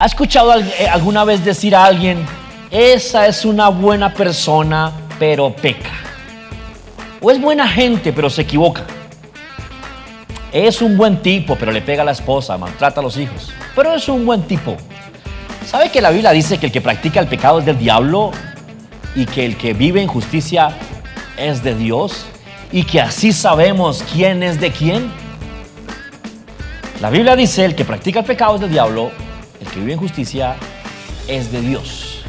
escuchado alguna vez decir a alguien, esa es una buena persona, pero peca? ¿O es buena gente, pero se equivoca? Es un buen tipo, pero le pega a la esposa, maltrata a los hijos, pero es un buen tipo. ¿Sabe que la Biblia dice que el que practica el pecado es del diablo y que el que vive en justicia es de Dios? Y que así sabemos quién es de quién. La Biblia dice, el que practica el pecado es del diablo, el que vive en justicia es de Dios.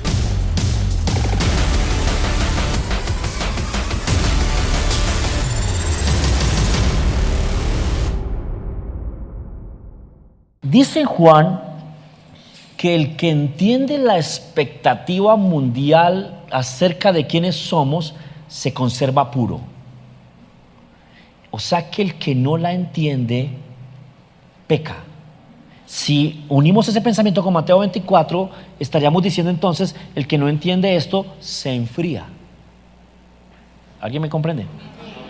Dice Juan que el que entiende la expectativa mundial acerca de quiénes somos se conserva puro. O sea que el que no la entiende peca. Si unimos ese pensamiento con Mateo 24, estaríamos diciendo entonces, el que no entiende esto se enfría. ¿Alguien me comprende?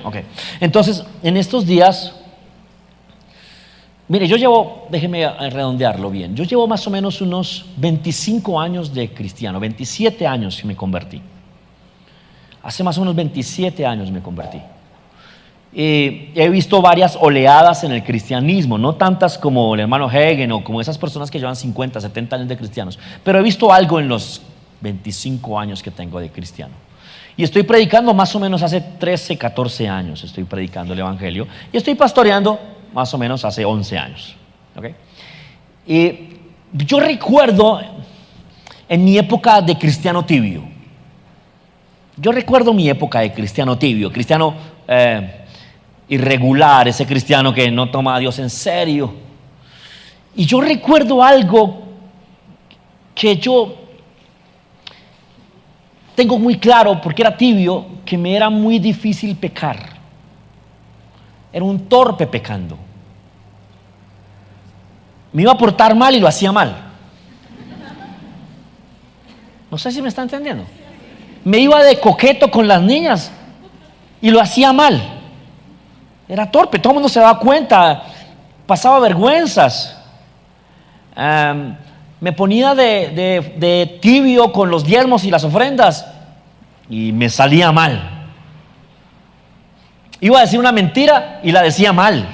Ok. Entonces, en estos días, mire, déjeme redondearlo bien, yo llevo más o menos unos 25 años de cristiano, 27 años que me convertí. Hace más o menos 27 años me convertí. He visto varias oleadas en el cristianismo, no tantas como el hermano Hagin o como esas personas que llevan 50, 70 años de cristianos, pero he visto algo en los 25 años que tengo de cristiano. Y estoy predicando más o menos hace 13, 14 años, estoy predicando el evangelio, y estoy pastoreando más o menos hace 11 años. ¿Okay? Y yo recuerdo en mi época de cristiano tibio. Yo recuerdo mi época de cristiano tibio, cristiano irregular, ese cristiano que no toma a Dios en serio. Y yo recuerdo algo que yo tengo muy claro, porque era tibio, que me era muy difícil pecar. Era un torpe pecando. Me iba a portar mal y lo hacía mal. No sé si me está entendiendo. Me iba de coqueto con las niñas y lo hacía mal. Era torpe, todo el mundo se daba cuenta, pasaba vergüenzas. Me ponía de tibio con los diezmos y las ofrendas y me salía mal. Iba a decir una mentira y la decía mal.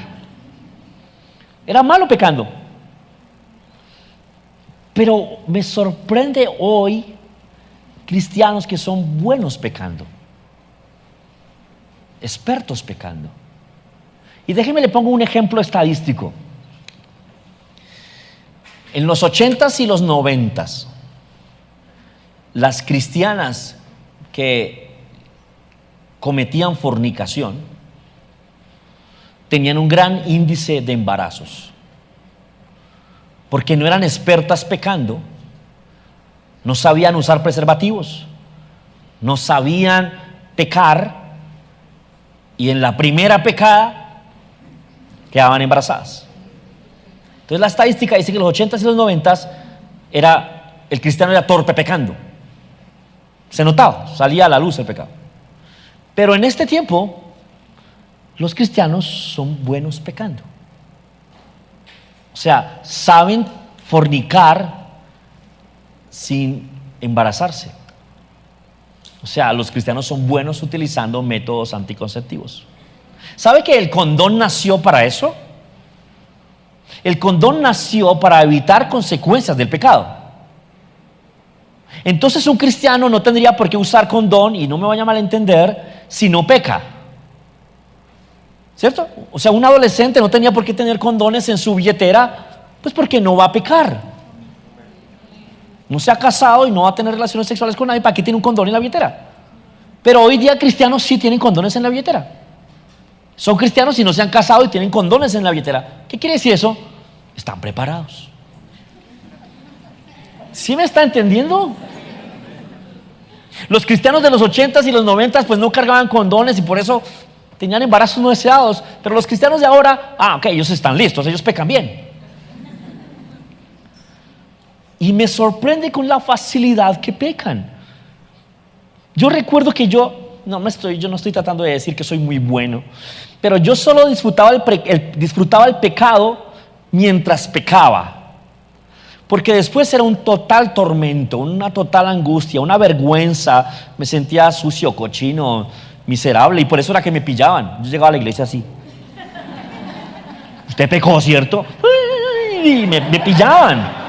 Era malo pecando. Pero me sorprende hoy cristianos que son buenos pecando, expertos pecando. Y déjeme le pongo un ejemplo estadístico. En los 80s y los 90s, las cristianas que cometían fornicación tenían un gran índice de embarazos, porque no eran expertas pecando, no sabían usar preservativos, no sabían pecar, y en la primera pecada quedaban embarazadas. Entonces la estadística dice que en los 80s y los 90s el cristiano era torpe pecando. Se notaba, salía a la luz el pecado. Pero en este tiempo los cristianos son buenos pecando. O sea, saben fornicar sin embarazarse. O sea, los cristianos son buenos utilizando métodos anticonceptivos. ¿Sabe que el condón nació para eso? El condón nació para evitar consecuencias del pecado. Entonces un cristiano no tendría por qué usar condón, y no me vaya a malentender, si no peca. ¿Cierto? O sea, un adolescente no tenía por qué tener condones en su billetera, pues porque no va a pecar. No se ha casado y no va a tener relaciones sexuales con nadie, ¿para qué tiene un condón en la billetera? Pero hoy día cristianos sí tienen condones en la billetera. Son cristianos y no se han casado y tienen condones en la billetera. ¿Qué quiere decir eso? Están preparados. ¿Sí me está entendiendo? Los cristianos de los 80s y los 90s pues no cargaban condones y por eso tenían embarazos no deseados. Pero los cristianos de ahora, ok, ellos están listos, ellos pecan bien. Y me sorprende con la facilidad que pecan. Yo recuerdo que yo no estoy tratando de decir que soy muy bueno, pero yo solo disfrutaba el pecado mientras pecaba. Porque después era un total tormento, una total angustia, una vergüenza. Me sentía sucio, cochino, miserable, y por eso era que me pillaban. Yo llegaba a la iglesia así. Usted pecó, ¿cierto? Y me pillaban.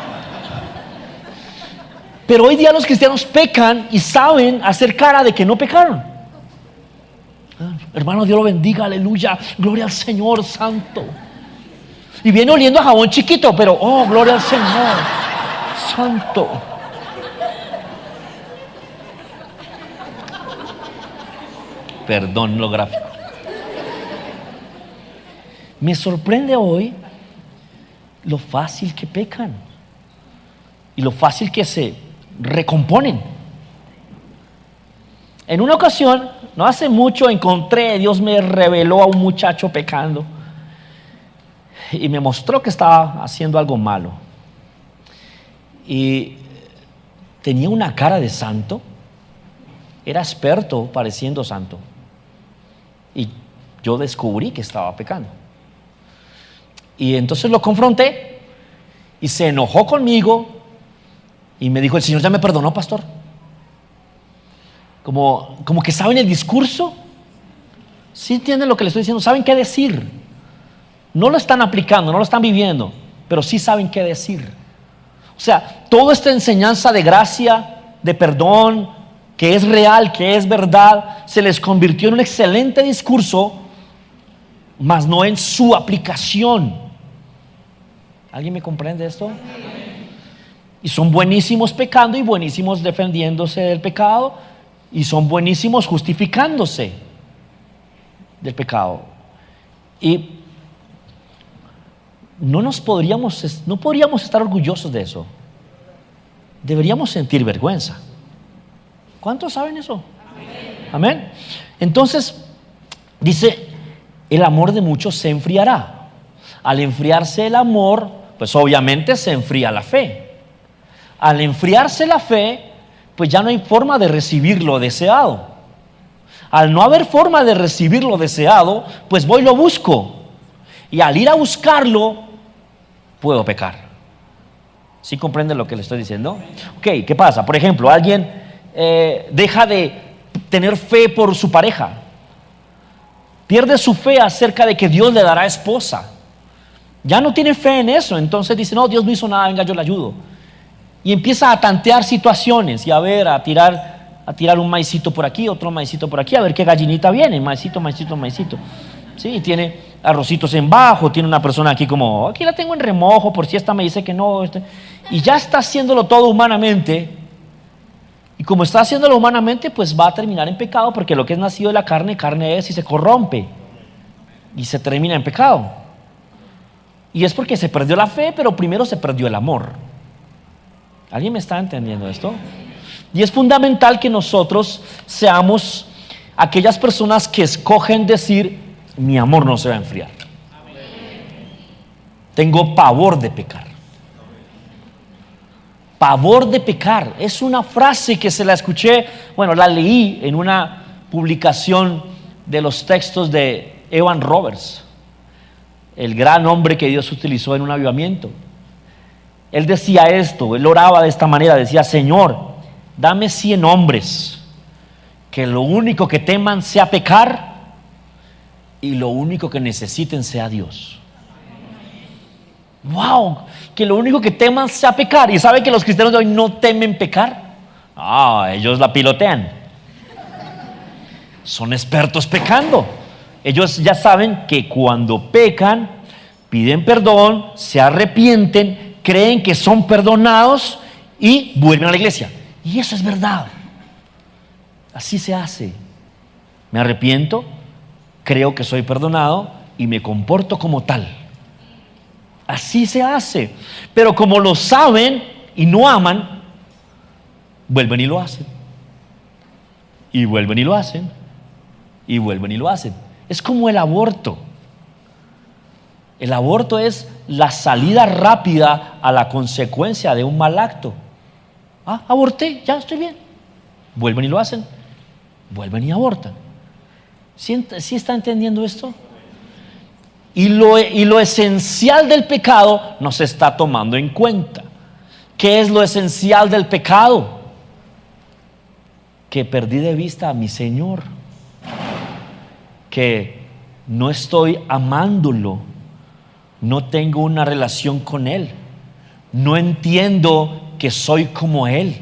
Pero hoy día los cristianos pecan y saben hacer cara de que no pecaron. Hermano, Dios lo bendiga, aleluya, gloria al Señor santo. Y viene oliendo a jabón chiquito, pero oh, gloria al Señor santo. Perdón lo gráfico. Me sorprende hoy lo fácil que pecan y lo fácil que se recomponen. En una ocasión, no hace mucho, Dios me reveló a un muchacho pecando y me mostró que estaba haciendo algo malo. Y tenía una cara de santo, era experto pareciendo santo. Y yo descubrí que estaba pecando. Y entonces lo confronté y se enojó conmigo y me dijo: el Señor ya me perdonó, pastor. Como que saben el discurso. ¿Sí entienden lo que les estoy diciendo? Saben qué decir. No lo están aplicando, no lo están viviendo, pero sí saben qué decir. O sea, toda esta enseñanza de gracia, de perdón, que es real, que es verdad, se les convirtió en un excelente discurso, mas no en su aplicación. ¿Alguien me comprende esto? Y son buenísimos pecando y buenísimos defendiéndose del pecado, y son buenísimos justificándose del pecado. Y no podríamos estar orgullosos de eso. Deberíamos sentir vergüenza. ¿Cuántos saben eso? Amén. Entonces, dice, el amor de muchos se enfriará. Al enfriarse el amor, pues obviamente se enfría la fe. Al enfriarse la fe, pues ya no hay forma de recibir lo deseado. Al no haber forma de recibir lo deseado, pues voy y lo busco. Y al ir a buscarlo, puedo pecar. ¿Sí comprende lo que le estoy diciendo? Ok, ¿qué pasa? Por ejemplo, alguien deja de tener fe por su pareja. Pierde su fe acerca de que Dios le dará esposa. Ya no tiene fe en eso. Entonces dice: no, Dios no hizo nada, venga, yo le ayudo. Y empieza a tantear situaciones y a tirar un maicito por aquí, otro maicito por aquí, a ver qué gallinita viene, maicito. Sí, tiene arrocitos en bajo, tiene una persona aquí como, aquí la tengo en remojo por si esta me dice que no. Y ya está haciéndolo todo humanamente. Y como está haciéndolo humanamente, pues va a terminar en pecado, porque lo que es nacido de la carne, carne es, y se corrompe. Y se termina en pecado. Y es porque se perdió la fe, pero primero se perdió el amor. ¿Alguien me está entendiendo esto? Y es fundamental que nosotros seamos aquellas personas que escogen decir: mi amor no se va a enfriar. Tengo pavor de pecar. Pavor de pecar. Es una frase que se la escuché, la leí en una publicación de los textos de Evan Roberts, el gran hombre que Dios utilizó en un avivamiento. Él decía esto, él oraba de esta manera, decía: Señor, dame 100 hombres que lo único que teman sea pecar y lo único que necesiten sea Dios. ¡Wow! Que lo único que teman sea pecar. ¿Y sabe que los cristianos de hoy no temen pecar? Ellos la pilotean. Son expertos pecando. Ellos ya saben que cuando pecan, piden perdón, se arrepienten, creen que son perdonados y vuelven a la iglesia. Y eso es verdad. Así se hace. Me arrepiento, creo que soy perdonado y me comporto como tal. Así se hace. Pero como lo saben y no aman, vuelven y lo hacen. Y vuelven y lo hacen. Y vuelven y lo hacen. Es como el aborto. El aborto es la salida rápida a la consecuencia de un mal acto. Aborté, ya estoy bien. Vuelven y lo hacen. Vuelven y abortan. ¿Sí está entendiendo esto? Y lo esencial del pecado no se está tomando en cuenta. ¿Qué es lo esencial del pecado? Que perdí de vista a mi Señor, que no estoy amándolo, no tengo una relación con Él, no entiendo que soy como Él,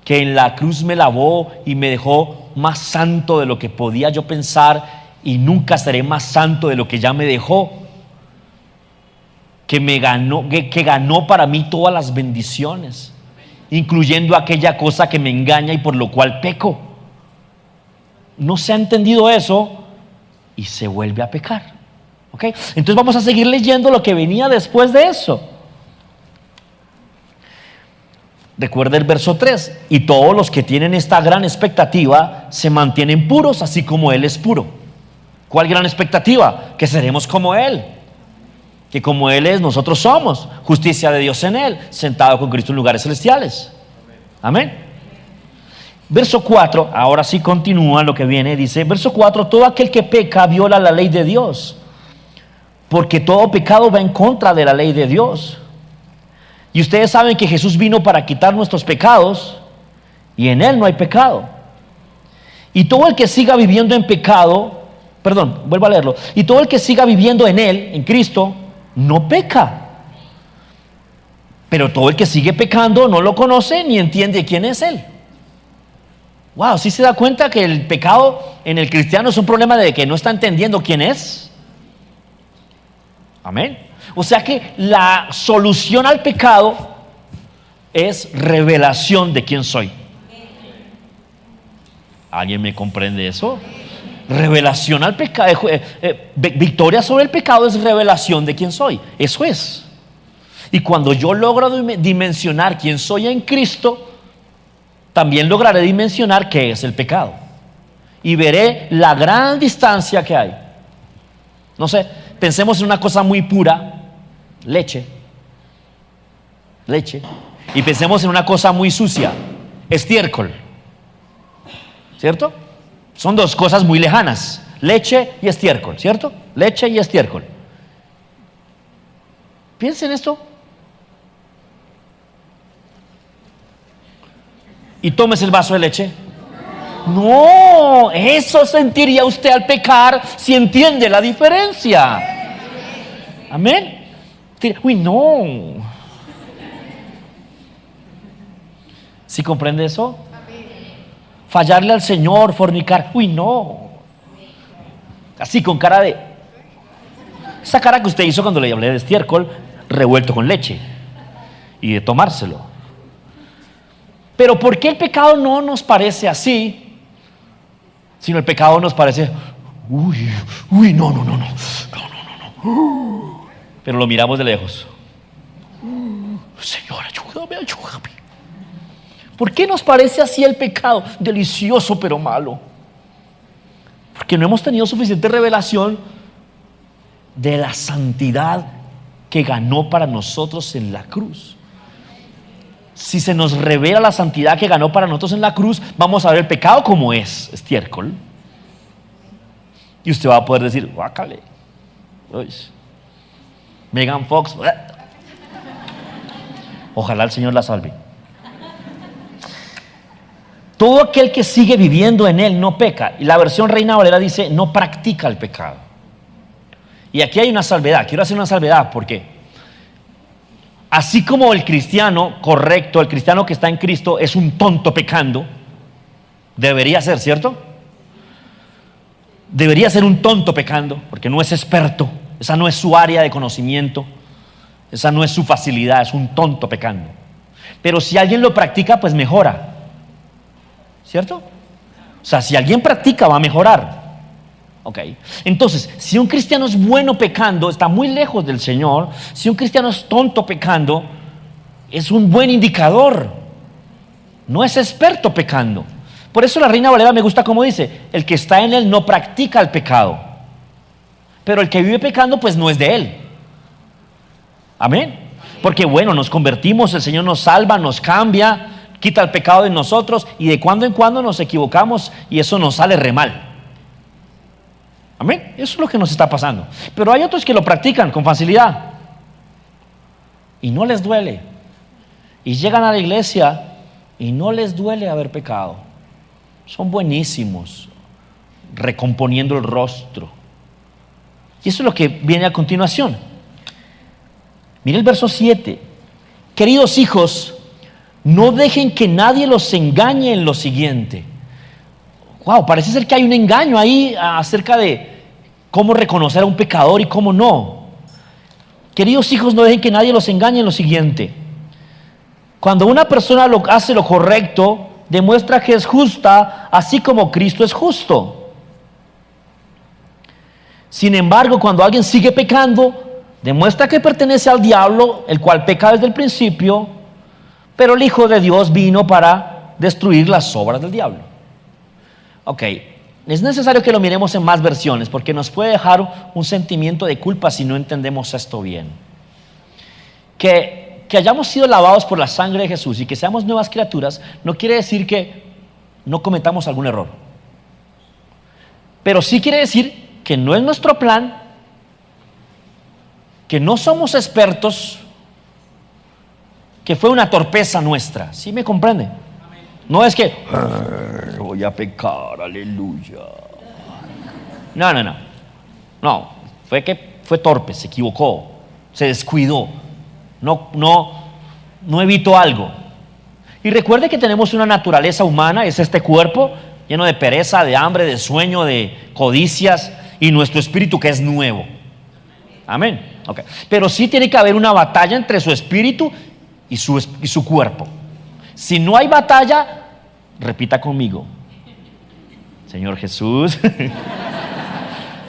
que en la cruz me lavó y me dejó más santo de lo que podía yo pensar, y nunca seré más santo de lo que ya me dejó, que me ganó, que ganó para mí todas las bendiciones, incluyendo aquella cosa que me engaña y por lo cual peco. No se ha entendido eso y se vuelve a pecar. ¿Ok? Entonces vamos a seguir leyendo lo que venía después de eso. Recuerda el verso 3: y todos los que tienen esta gran expectativa se mantienen puros, así como Él es puro. ¿Cuál gran expectativa? Que seremos como Él, que como Él es, nosotros somos justicia de Dios en Él, sentado con Cristo en lugares celestiales. Amén. Verso 4, ahora sí continúa lo que viene, dice, verso 4: todo aquel que peca viola la ley de Dios, porque todo pecado va en contra de la ley de Dios. Y ustedes saben que Jesús vino para quitar nuestros pecados, y en Él no hay pecado. Y todo el que siga viviendo en pecado, vuelvo a leerlo, y todo el que siga viviendo en Él, en Cristo, no peca. Pero todo el que sigue pecando no lo conoce ni entiende quién es Él. Wow, ¿sí se da cuenta que el pecado en el cristiano es un problema de que no está entendiendo quién es? Amén. O sea que la solución al pecado es revelación de quién soy. ¿Alguien me comprende eso? Revelación al pecado, victoria sobre el pecado es revelación de quién soy. Eso es. Y cuando yo logro dimensionar quién soy en Cristo, también lograré dimensionar qué es el pecado. Y veré la gran distancia que hay. No sé, pensemos en una cosa muy pura, leche. Y pensemos en una cosa muy sucia, estiércol. ¿Cierto? Son dos cosas muy lejanas, leche y estiércol, ¿cierto? Leche y estiércol. Piensen esto. Y tómese el vaso de leche. No, eso sentiría usted al pecar si entiende la diferencia. Amén. Uy, no. ¿Sí comprende eso? Fallarle al Señor, fornicar. Uy, no. Así con cara de... esa cara que usted hizo cuando le hablé de estiércol revuelto con leche y de tomárselo. Pero ¿por qué el pecado no nos parece así? Sino el pecado nos parece, uy, no. Pero lo miramos de lejos. Señor, ayúdame. ¿Por qué nos parece así el pecado? Delicioso pero malo. Porque no hemos tenido suficiente revelación de la santidad que ganó para nosotros en la cruz. Si se nos revela la santidad que ganó para nosotros en la cruz, vamos a ver el pecado como es, estiércol. Y usted va a poder decir, guácale. Megan Fox. Ojalá el Señor la salve. Todo aquel que sigue viviendo en Él no peca. Y la versión Reina Valera dice, no practica el pecado. Y aquí hay una salvedad. Quiero hacer una salvedad porque así como el cristiano correcto, el cristiano que está en Cristo es un tonto pecando, debería ser, ¿cierto? Debería ser un tonto pecando porque no es experto, esa no es su área de conocimiento, esa no es su facilidad, es un tonto pecando. Pero si alguien lo practica, pues mejora, ¿cierto? O sea, si alguien practica va a mejorar. Ok, entonces, si un cristiano es bueno pecando, está muy lejos del Señor. Si un cristiano es tonto pecando, es un buen indicador. No es experto pecando. Por eso la Reina Valera me gusta como dice, el que está en Él no practica el pecado. Pero el que vive pecando, pues no es de Él. Amén. Porque bueno, nos convertimos, el Señor nos salva, nos cambia, quita el pecado de nosotros y de cuando en cuando nos equivocamos y eso nos sale re mal. Amén, eso es lo que nos está pasando. Pero hay otros que lo practican con facilidad y no les duele y llegan a la iglesia y no les duele haber pecado. Son buenísimos recomponiendo el rostro. Y eso es lo que viene a continuación. Mire el verso 7. Queridos hijos, no dejen que nadie los engañe en lo siguiente. Wow, parece ser que hay un engaño ahí acerca de cómo reconocer a un pecador y cómo no. Queridos hijos, no dejen que nadie los engañe en lo siguiente. Cuando una persona hace lo correcto, demuestra que es justa, así como Cristo es justo. Sin embargo, cuando alguien sigue pecando, demuestra que pertenece al diablo, el cual peca desde el principio, pero el Hijo de Dios vino para destruir las obras del diablo. Ok, es necesario que lo miremos en más versiones, porque nos puede dejar un sentimiento de culpa si no entendemos esto bien. Que hayamos sido lavados por la sangre de Jesús y que seamos nuevas criaturas, no quiere decir que no cometamos algún error. Pero sí quiere decir que no es nuestro plan, que no somos expertos, que fue una torpeza nuestra. ¿Sí me comprende? No es que voy a pecar, aleluya. No, fue que fue torpe, se equivocó, se descuidó, no evitó algo. Y recuerde que tenemos una naturaleza humana, es este cuerpo lleno de pereza, de hambre, de sueño, de codicias, y nuestro espíritu que es nuevo. Amén. Okay. Pero sí tiene que haber una batalla entre su espíritu y su cuerpo. Si no hay batalla, repita conmigo: Señor Jesús.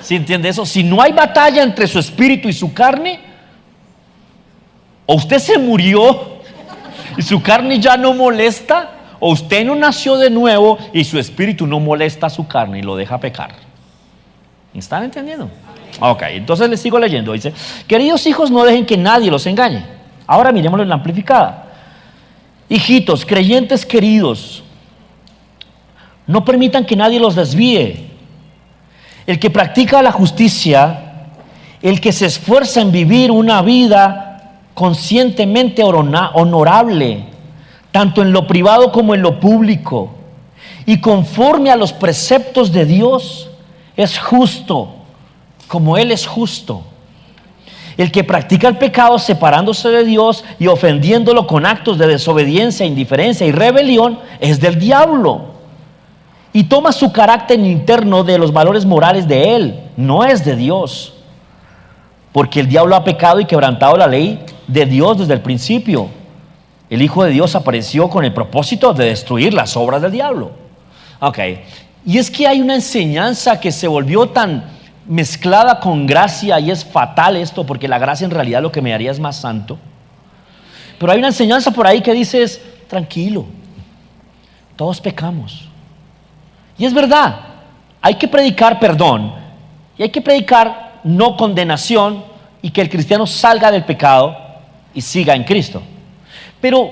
¿Sí entiende eso? Si no hay batalla entre su espíritu y su carne, o usted se murió y su carne ya no molesta, o usted no nació de nuevo y su espíritu no molesta a su carne y lo deja pecar. ¿Están entendiendo? Ok, entonces les sigo leyendo. Dice: queridos hijos, no dejen que nadie los engañe. Ahora miremoslo en la amplificada. Hijitos, creyentes queridos, no permitan que nadie los desvíe. El que practica la justicia, el que se esfuerza en vivir una vida conscientemente honorable, tanto en lo privado como en lo público, y conforme a los preceptos de Dios, es justo, como Él es justo. El que practica el pecado separándose de Dios y ofendiéndolo con actos de desobediencia, indiferencia y rebelión, es del diablo. Y toma su carácter interno de los valores morales de Él, no es de Dios. Porque el diablo ha pecado y quebrantado la ley de Dios desde el principio. El Hijo de Dios apareció con el propósito de destruir las obras del diablo. Ok. Y es que hay una enseñanza que se volvió tan mezclada con gracia, y es fatal esto, porque la gracia en realidad lo que me haría es más santo. Pero hay una enseñanza por ahí que dice: tranquilo, todos pecamos. Y es verdad, hay que predicar perdón y hay que predicar no condenación, y que el cristiano salga del pecado y siga en Cristo. Pero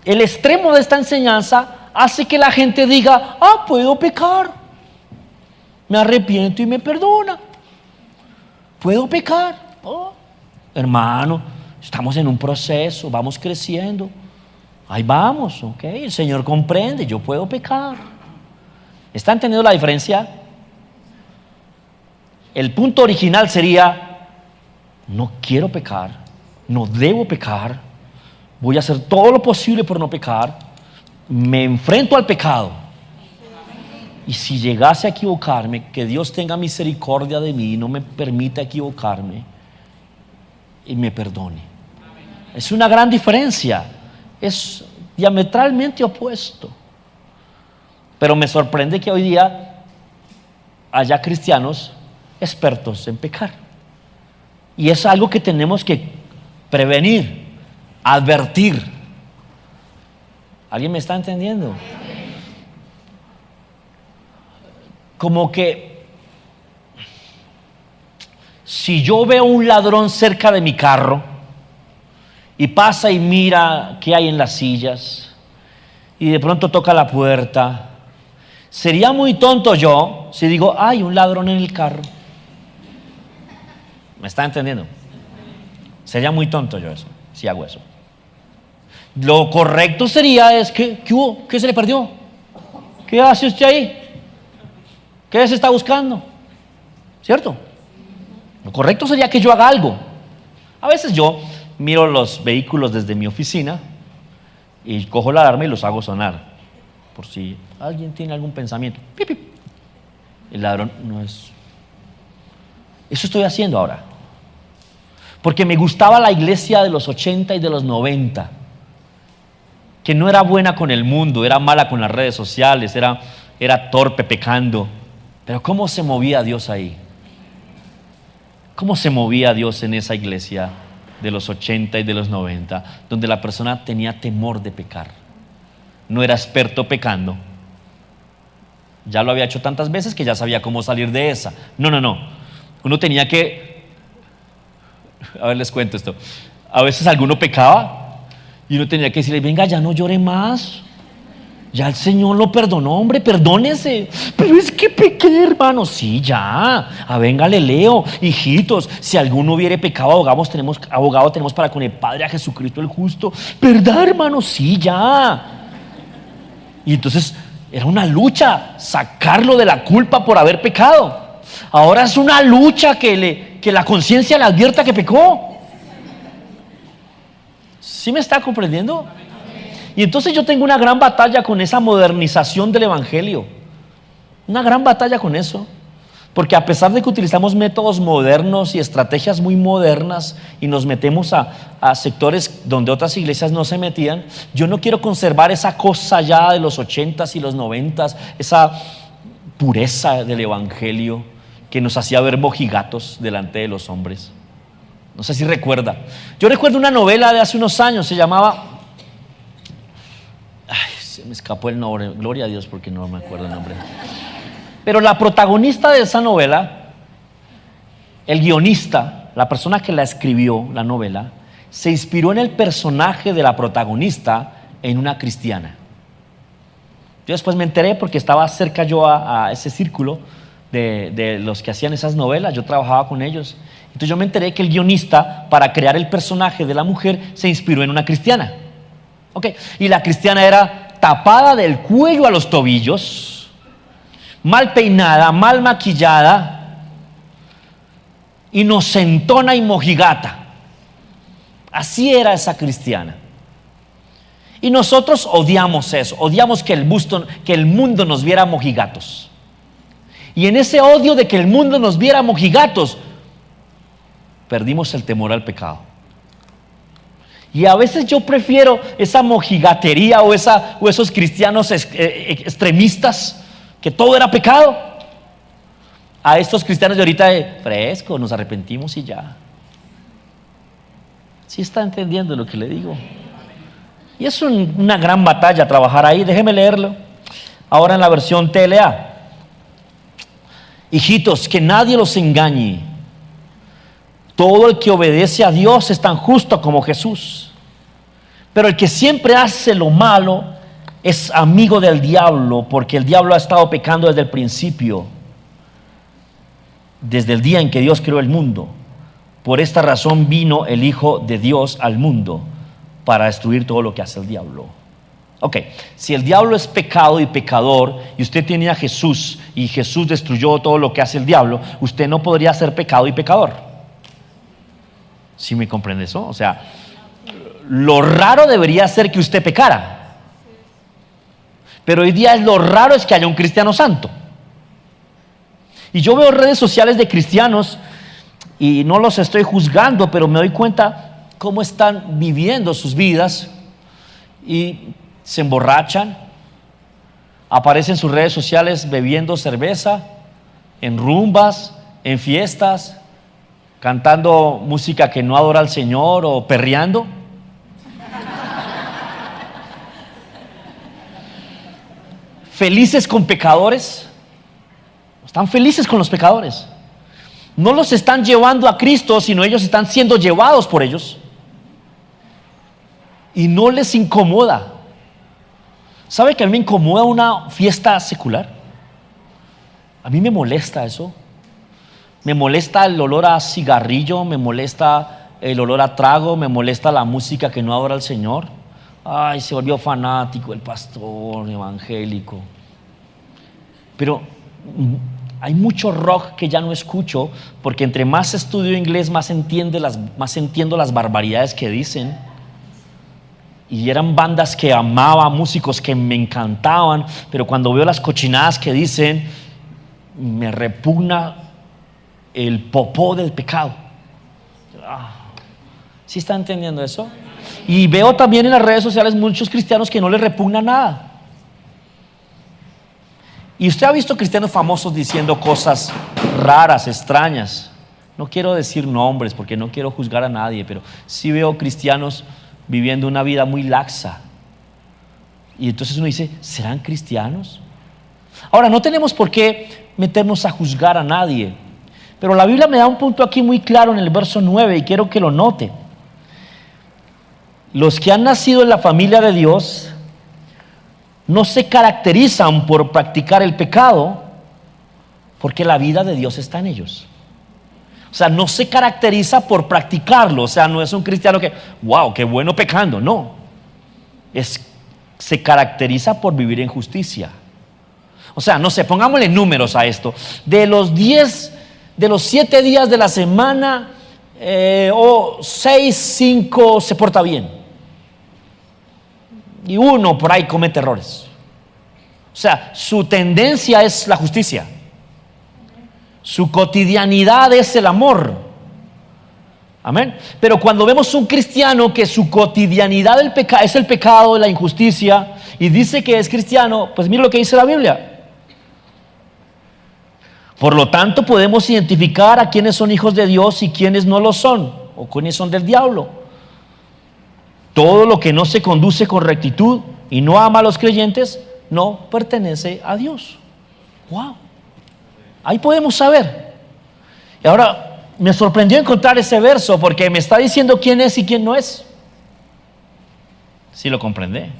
el extremo de esta enseñanza hace que la gente diga: puedo pecar, me arrepiento y me perdona, puedo pecar. Hermano, estamos en un proceso, vamos creciendo, ahí vamos, ok, el Señor comprende, yo puedo pecar. ¿Está entendiendo la diferencia? El punto original sería: no quiero pecar, no debo pecar, voy a hacer todo lo posible por no pecar, me enfrento al pecado, y si llegase a equivocarme, que Dios tenga misericordia de mí y no me permita equivocarme y me perdone. Es una gran diferencia, es diametralmente opuesto. Pero me sorprende que hoy día haya cristianos expertos en pecar, y es algo que tenemos que prevenir, advertir. ¿Alguien me está entendiendo? Como que si yo veo un ladrón cerca de mi carro y pasa y mira qué hay en las sillas y de pronto toca la puerta, sería muy tonto yo si digo: hay un ladrón en el carro. ¿Me está entendiendo? Sería muy tonto yo eso, si hago eso. Lo correcto sería es que, ¿qué hubo? ¿Qué se le perdió? ¿Qué hace usted ahí? ¿Qué se está buscando? ¿Cierto? Lo correcto sería que yo haga algo. A veces yo miro los vehículos desde mi oficina y cojo la alarma y los hago sonar, por si alguien tiene algún pensamiento. Pip, pip. El ladrón no es... Eso estoy haciendo ahora. Porque me gustaba la iglesia de los 80 y de los 90, que no era buena con el mundo, era mala con las redes sociales, era torpe, pecando. Pero ¿cómo se movía Dios ahí? ¿Cómo se movía Dios en esa iglesia de los 80 y de los 90, donde la persona tenía temor de pecar? No era experto pecando. Ya lo había hecho tantas veces que ya sabía cómo salir de esa. No. Uno tenía que... A ver, les cuento esto. A veces alguno pecaba y uno tenía que decirle, venga, ya no llore más. Ya el Señor lo perdonó, hombre, perdónese. Pero es que pequé, hermano. Sí, ya. Venga, le leo. Hijitos, si alguno hubiere pecado, abogado tenemos para con el Padre, a Jesucristo el justo. ¿Verdad, hermano? Sí, ya. Y entonces era una lucha sacarlo de la culpa por haber pecado. Ahora es una lucha que la conciencia le advierta que pecó. ¿Sí me está comprendiendo? Y entonces yo tengo una gran batalla con esa modernización del evangelio. Una gran batalla con eso. Porque a pesar de que utilizamos métodos modernos y estrategias muy modernas y nos metemos a sectores donde otras iglesias no se metían, yo no quiero conservar esa cosa ya de los 80s y los 90s, esa pureza del evangelio que nos hacía ver mojigatos delante de los hombres. No sé si recuerda. Yo recuerdo una novela de hace unos años, se llamaba... Ay, se me escapó el nombre, gloria a Dios porque no me acuerdo el nombre. Pero la protagonista de esa novela, el guionista, la persona que la escribió, la novela, se inspiró en el personaje de la protagonista en una cristiana. Yo después me enteré porque estaba cerca yo a ese círculo de los que hacían esas novelas, yo trabajaba con ellos. Entonces yo me enteré que el guionista, para crear el personaje de la mujer, se inspiró en una cristiana. Y la cristiana era tapada del cuello a los tobillos, mal peinada, mal maquillada, inocentona y mojigata. Así era esa cristiana. Y nosotros odiamos eso, odiamos que el mundo nos viera mojigatos. Y en ese odio de que el mundo nos viera mojigatos, perdimos el temor al pecado. Y a veces yo prefiero esa mojigatería o esos cristianos extremistas, que todo era pecado, a estos cristianos de ahorita de fresco, nos arrepentimos y ya. ¿Sí está entendiendo lo que le digo? Y es una gran batalla trabajar ahí. Déjeme leerlo. Ahora en la versión TLA. Hijitos, que nadie los engañe. Todo el que obedece a Dios es tan justo como Jesús. Pero el que siempre hace lo malo es amigo del diablo, porque el diablo ha estado pecando desde el principio, desde el día en que Dios creó el mundo. Por esta razón vino el Hijo de Dios al mundo, para destruir todo lo que hace el diablo. Si el diablo es pecado y pecador, y usted tiene a Jesús, y Jesús destruyó todo lo que hace el diablo, usted no podría ser pecado y pecador. ¿Sí me comprende eso? O sea, lo raro debería ser que usted pecara. Pero hoy día lo raro es que haya un cristiano santo. Y yo veo redes sociales de cristianos y no los estoy juzgando, pero me doy cuenta cómo están viviendo sus vidas y se emborrachan, aparecen en sus redes sociales bebiendo cerveza, en rumbas, en fiestas, cantando música que no adora al Señor o perreando. Felices con pecadores. Están felices con los pecadores. No los están llevando a Cristo, sino ellos están siendo llevados por ellos. Y no les incomoda. ¿Sabe que a mí me incomoda una fiesta secular? A mí me molesta eso. Me molesta el olor a cigarrillo, me molesta el olor a trago, me molesta la música que no adora al Señor. Ay, se volvió fanático el pastor evangélico. Pero hay mucho rock que ya no escucho, porque entre más estudio inglés, más entiendo las barbaridades que dicen. Y eran bandas que amaba, músicos que me encantaban, pero cuando veo las cochinadas que dicen, me repugna el popó del pecado. ¿Sí está entendiendo eso? Y veo también en las redes sociales muchos cristianos que no les repugna nada. Y usted ha visto cristianos famosos diciendo cosas raras, extrañas. No quiero decir nombres porque no quiero juzgar a nadie, pero sí veo cristianos viviendo una vida muy laxa. Y entonces uno dice, ¿serán cristianos? Ahora, no tenemos por qué meternos a juzgar a nadie, pero la Biblia me da un punto aquí muy claro en el verso 9 y quiero que lo note. Los que han nacido en la familia de Dios no se caracterizan por practicar el pecado, porque la vida de Dios está en ellos. O sea, no se caracteriza por practicarlo. O sea, no es un cristiano que, wow, qué bueno pecando. No, se caracteriza por vivir en justicia. O sea, no sé, pongámosle números a esto. De los 7 días de la semana, 6, 5 se porta bien. Y 1 por ahí comete errores. O sea, su tendencia es la justicia. Su cotidianidad es el amor. Amén. Pero cuando vemos un cristiano que su cotidianidad es el pecado, la injusticia, y dice que es cristiano, pues mira lo que dice la Biblia. Por lo tanto, podemos identificar a quienes son hijos de Dios y quienes no lo son, o quienes son del diablo. Todo lo que no se conduce con rectitud y no ama a los creyentes, no pertenece a Dios. Wow. Ahí podemos saber. Y ahora me sorprendió encontrar ese verso porque me está diciendo quién es y quién no es. Sí lo comprende.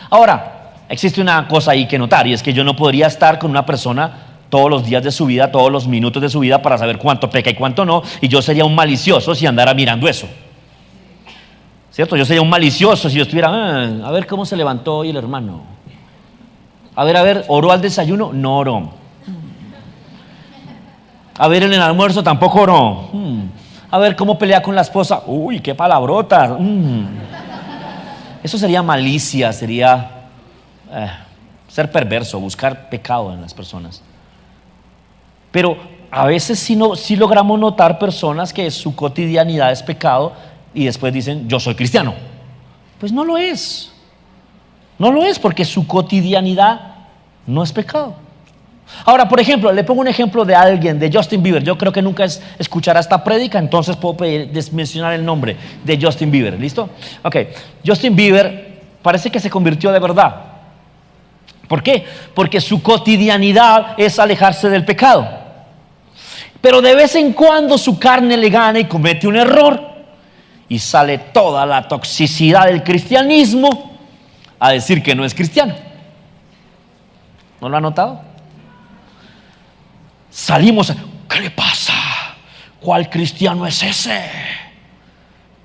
Ahora, existe una cosa ahí que notar, y es que yo no podría estar con una persona todos los días de su vida, todos los minutos de su vida para saber cuánto peca y cuánto no, y yo sería un malicioso si andara mirando eso. ¿Cierto? Yo sería un malicioso si yo estuviera, a ver cómo se levantó hoy el hermano. A ver, ¿oró al desayuno? No oró. A ver, en el almuerzo tampoco oró. A ver cómo pelea con la esposa. Uy, qué palabrota. Eso sería malicia, sería ser perverso, buscar pecado en las personas. Pero a veces sí logramos notar personas que su cotidianidad es pecado y después dicen, yo soy cristiano. Pues no lo es. No lo es porque su cotidianidad no es pecado. Ahora, por ejemplo, le pongo un ejemplo de alguien, de Justin Bieber. Yo creo que nunca escuchará esta prédica, entonces puedo mencionar el nombre de Justin Bieber. ¿Listo? Ok, Justin Bieber parece que se convirtió de verdad. ¿Por qué? Porque su cotidianidad es alejarse del pecado. Pero de vez en cuando su carne le gana y comete un error. Y sale toda la toxicidad del cristianismo a decir que no es cristiano. ¿No lo ha notado? Salimos, ¿qué le pasa? ¿Cuál cristiano es ese?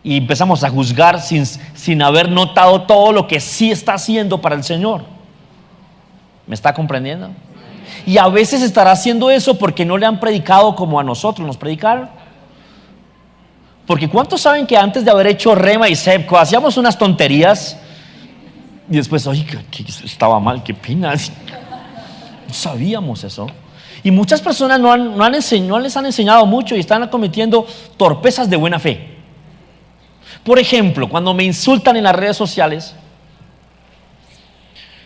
Y empezamos a juzgar sin haber notado todo lo que sí está haciendo para el Señor. ¿Me está comprendiendo? Y a veces estará haciendo eso porque no le han predicado como a nosotros nos predicaron. Porque ¿cuántos saben que antes de haber hecho Rema y Sepco hacíamos unas tonterías y después, oye, que estaba mal, qué pena? No sabíamos eso. Y muchas personas no les han enseñado mucho y están cometiendo torpezas de buena fe. Por ejemplo, cuando me insultan en las redes sociales,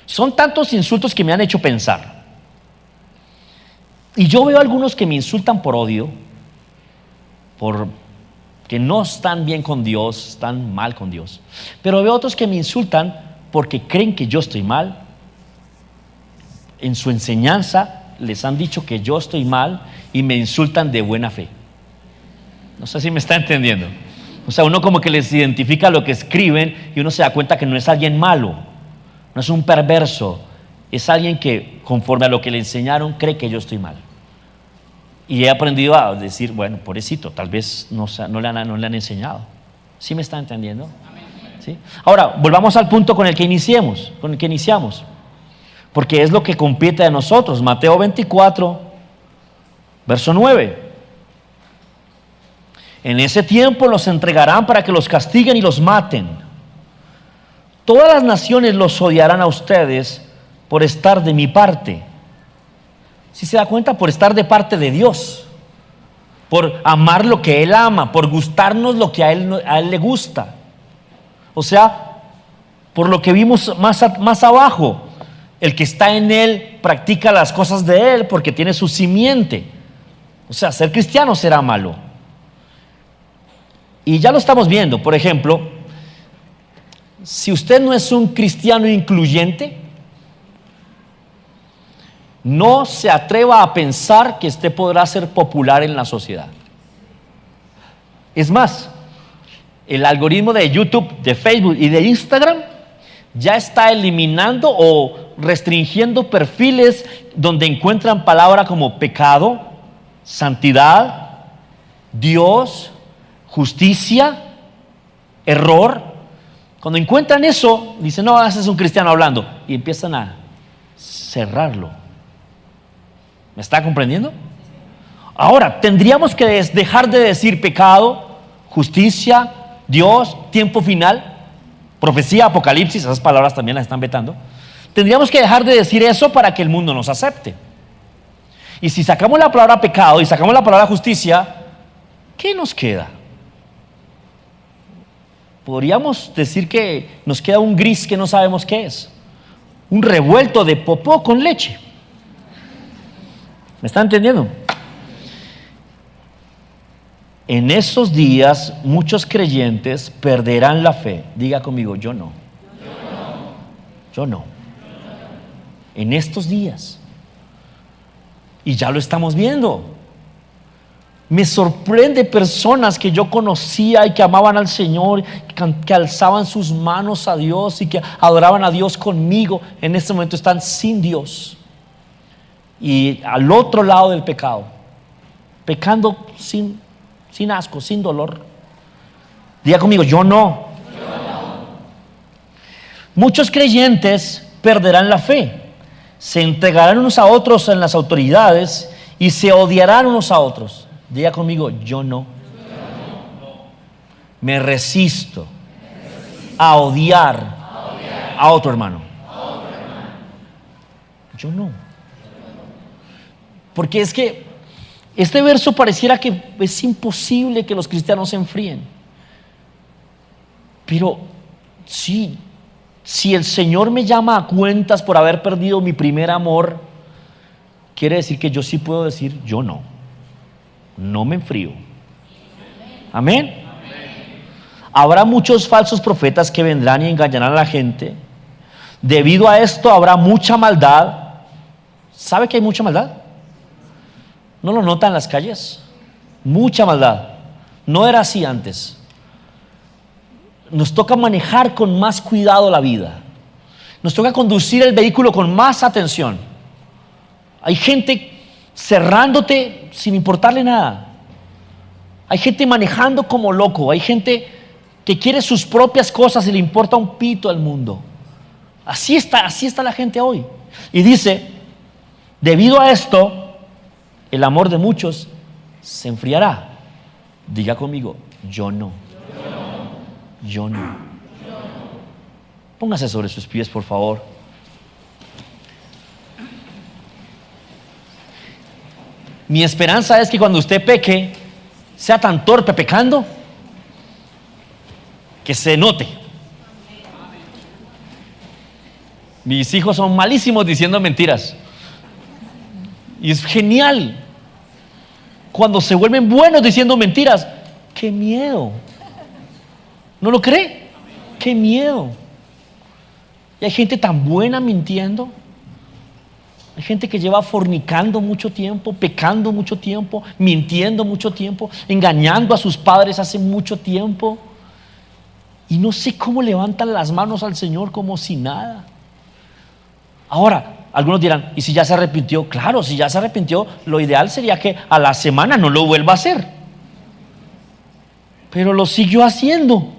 son tantos insultos que me han hecho pensar. Y yo veo algunos que me insultan por odio, que no están bien con Dios, están mal con Dios. Pero veo otros que me insultan porque creen que yo estoy mal. En su enseñanza les han dicho que yo estoy mal y me insultan de buena fe. No sé si me está entendiendo. O sea, uno como que les identifica lo que escriben y uno se da cuenta que no es alguien malo, no es un perverso, es alguien que conforme a lo que le enseñaron cree que yo estoy mal. Y he aprendido a decir, bueno, pobrecito, tal vez no le han enseñado. ¿Sí me está entendiendo? ¿sí? Ahora, volvamos al punto con el que iniciamos, porque es lo que compete a nosotros. Mateo 24, verso 9. En ese tiempo los entregarán para que los castiguen y los maten. Todas las naciones los odiarán a ustedes por estar de mi parte. ¿Sí se da cuenta? Por estar de parte de Dios, por amar lo que Él ama, por gustarnos lo que a Él le gusta. O sea, por lo que vimos más abajo, el que está en Él practica las cosas de Él porque tiene su simiente. O sea, ser cristiano será malo. Y ya lo estamos viendo. Por ejemplo, si usted no es un cristiano incluyente, no se atreva a pensar que usted podrá ser popular en la sociedad. Es más, el algoritmo de YouTube, de Facebook y de Instagram ya está eliminando o restringiendo perfiles donde encuentran palabras como pecado, santidad, Dios, justicia, error. Cuando encuentran eso, dicen, no, ese es un cristiano hablando, y empiezan a cerrarlo. ¿Me está comprendiendo? Ahora, tendríamos que dejar de decir pecado, justicia, Dios, tiempo final, profecía, apocalipsis, esas palabras también las están vetando. Tendríamos que dejar de decir eso para que el mundo nos acepte. Y si sacamos la palabra pecado y sacamos la palabra justicia, ¿qué nos queda? Podríamos decir que nos queda un gris que no sabemos qué es. Un revuelto de popó con leche. ¿Me está entendiendo? En esos días muchos creyentes perderán la fe. Diga conmigo, yo no. Yo no. En estos días. Y ya lo estamos viendo. Me sorprende personas que yo conocía y que amaban al Señor, que alzaban sus manos a Dios y que adoraban a Dios conmigo. En este momento están sin Dios y al otro lado del pecado, pecando sin asco, sin dolor. Diga conmigo, yo no. Muchos creyentes perderán la fe, se entregarán unos a otros en las autoridades y se odiarán unos a otros. Diga conmigo, yo no. Me resisto a odiar a otro hermano. Yo no. Porque es que este verso pareciera que es imposible que los cristianos se enfríen. Pero sí, si el Señor me llama a cuentas por haber perdido mi primer amor, quiere decir que yo sí puedo decir, yo no. No me enfrío. Amén. Habrá muchos falsos profetas que vendrán y engañarán a la gente. Debido a esto habrá mucha maldad. ¿Sabe que hay mucha maldad? ¿No lo nota en las calles? Mucha maldad. No era así antes. Nos toca manejar con más cuidado la vida. Nos toca conducir el vehículo con más atención. Hay gente cerrándote sin importarle nada. Hay gente manejando como loco. Hay gente que quiere sus propias cosas y le importa un pito al mundo. Así está la gente hoy. Y dice, debido a esto, el amor de muchos se enfriará. Diga conmigo, yo no. Yo no. Póngase sobre sus pies, por favor. Mi esperanza es que cuando usted peque, sea tan torpe pecando, que se note. Mis hijos son malísimos diciendo mentiras. Y es genial. Cuando se vuelven buenos diciendo mentiras, ¡qué miedo! ¿No lo cree? ¡Qué miedo! Y hay gente tan buena mintiendo. Hay gente que lleva fornicando mucho tiempo, pecando mucho tiempo, mintiendo mucho tiempo, engañando a sus padres hace mucho tiempo. Y no sé cómo levantan las manos al Señor como si nada. Ahora, algunos dirán, ¿y si ya se arrepintió? Claro, si ya se arrepintió, lo ideal sería que a la semana no lo vuelva a hacer. Pero lo siguió haciendo.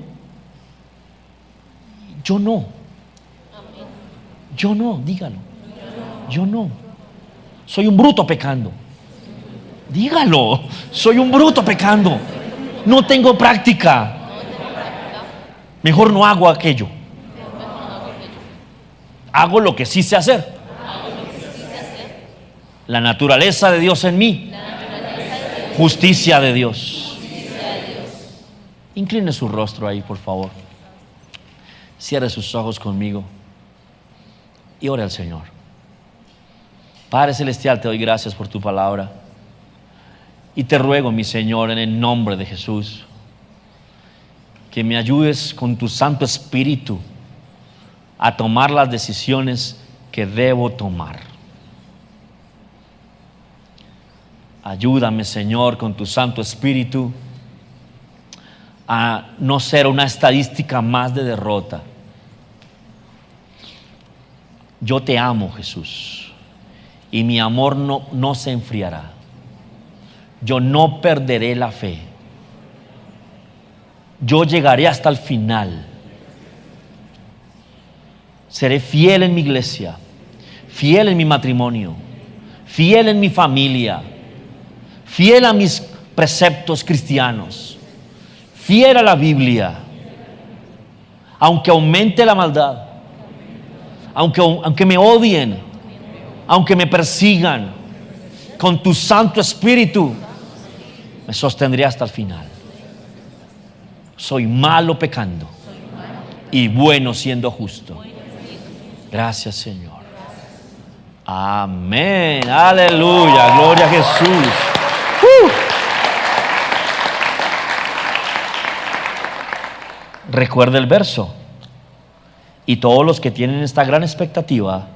Yo no. Yo no, dígalo. Yo no. Soy un bruto pecando. Dígalo. Soy un bruto pecando. No tengo práctica. Mejor no hago aquello. Hago lo que sí sé hacer. La naturaleza de Dios en mí. Justicia de Dios. Incline su rostro ahí, por favor. Cierre sus ojos conmigo y ore al Señor. Padre Celestial, te doy gracias por tu palabra. Y te ruego, mi Señor, en el nombre de Jesús, que me ayudes con tu Santo Espíritu a tomar las decisiones que debo tomar. Ayúdame, Señor, con tu Santo Espíritu a no ser una estadística más de derrota. Yo te amo, Jesús, y mi amor no se enfriará. Yo no perderé la fe. Yo llegaré hasta el final. Seré fiel en mi iglesia, fiel en mi matrimonio, fiel en mi familia, fiel a mis preceptos cristianos, fiel a la Biblia, aunque aumente la maldad, aunque me odien, aunque me persigan, con tu Santo Espíritu me sostendré hasta el final. Soy malo pecando y bueno siendo justo. Gracias, Señor. Amén. Aleluya. Gloria a Jesús. Recuerda el verso. Y todos los que tienen esta gran expectativa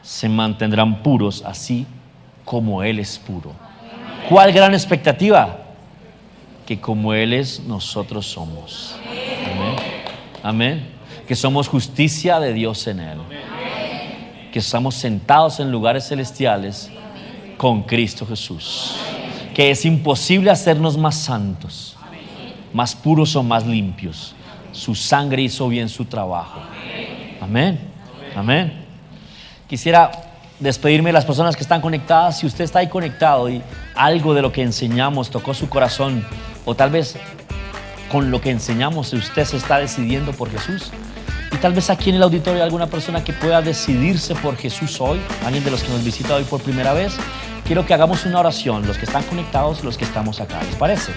se mantendrán puros, así como Él es puro. ¿Cuál gran expectativa? Que como Él es, nosotros somos. Amén. Amén. Que somos justicia de Dios en Él. Que estamos sentados en lugares celestiales con Cristo Jesús. Que es imposible hacernos más santos, más puros o más limpios. Su sangre hizo bien su trabajo. Amén. Amén. Quisiera despedirme de las personas que están conectadas. Si usted está ahí conectado y algo de lo que enseñamos tocó su corazón, o tal vez con lo que enseñamos usted se está decidiendo por Jesús, y tal vez aquí en el auditorio hay alguna persona que pueda decidirse por Jesús hoy, alguien de los que nos visita hoy por primera vez, quiero que hagamos una oración, los que están conectados, los que estamos acá. ¿Les parece?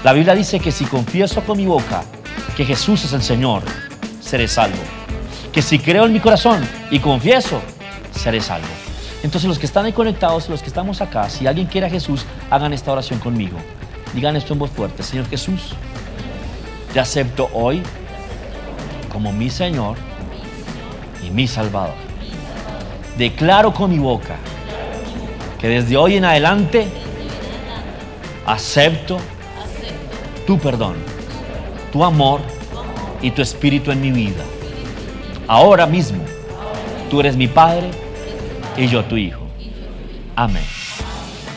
La Biblia dice que si confieso con mi boca que Jesús es el Señor, seré salvo. Que si creo en mi corazón y confieso, seré salvo. Entonces los que están ahí conectados, los que estamos acá, si alguien quiere a Jesús, hagan esta oración conmigo. Digan esto en voz fuerte. Señor Jesús, te acepto hoy como mi Señor y mi Salvador. Declaro con mi boca que desde hoy en adelante acepto tu perdón, tu amor y tu espíritu en mi vida. Ahora mismo, tú eres mi Padre y yo tu Hijo. Amén.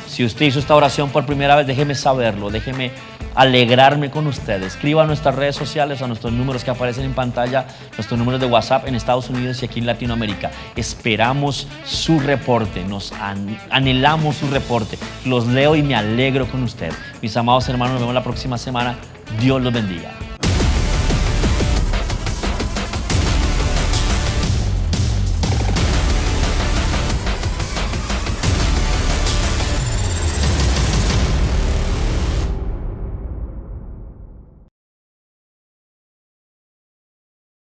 Si usted hizo esta oración por primera vez, déjeme saberlo, déjeme alegrarme con usted. Escriba a nuestras redes sociales, a nuestros números que aparecen en pantalla, nuestros números de WhatsApp en Estados Unidos y aquí en Latinoamérica. Esperamos su reporte, anhelamos su reporte. Los leo y me alegro con usted. Mis amados hermanos, nos vemos la próxima semana. Dios los bendiga.